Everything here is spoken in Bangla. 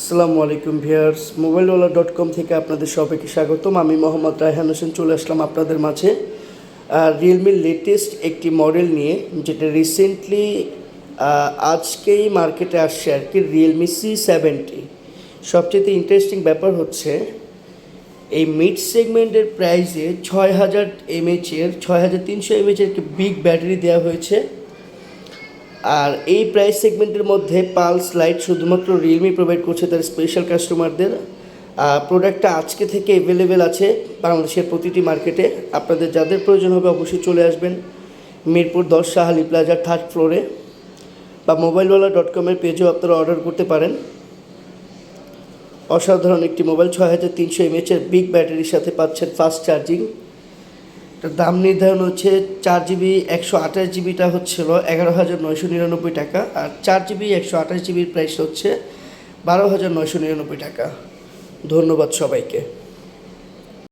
আসসালামু আলাইকুম ভিউয়ার্স, মোবাইলওয়ালা.com থেকে আপনাদের সবাইকে স্বাগতম। আমি মোহাম্মদ রায়হান হোসেন চলে আসলাম আপনাদের মাঝে রিয়েলমির লেটেস্ট একটি মডেল নিয়ে, যেটা রিসেন্টলি আজকেই মার্কেটে আসছে আর কি, রিয়েলমি C70। সবচেয়ে ইন্টারেস্টিং ব্যাপার হচ্ছে এই মিড সেগমেন্টের প্রাইসে 6300 mAh একটি বিগ ব্যাটারি দেওয়া হয়েছে। আর এই প্রাইস সেগমেন্টের মধ্যে পালস লাইট শুধুমাত্র রিয়েলমি প্রোভাইড করছে তার স্পেশাল কাস্টমারদের। প্রোডাক্টটা আজকে থেকে অ্যাভেলেবেল আছে বাংলাদেশের প্রতিটি মার্কেটে। আপনাদের যাদের প্রয়োজন হবে অবশ্যই চলে আসবেন মিরপুর 10 শাহালি প্লাজার 3rd ফ্লোরে, বা মোবাইলওয়ালা.com-এর পেজেও আপনারা অর্ডার করতে পারেন। অসাধারণ একটি মোবাইল, 6300 mAh বিগ ব্যাটারির সাথে পাচ্ছেন ফাস্ট চার্জিং। দাম নির্ধারণ হচ্ছে 4GB 128GBটা হচ্ছিল 11,999 টাকা, আর 4GB 128GBর প্রাইস হচ্ছে 12,999 টাকা। ধন্যবাদ সবাইকে।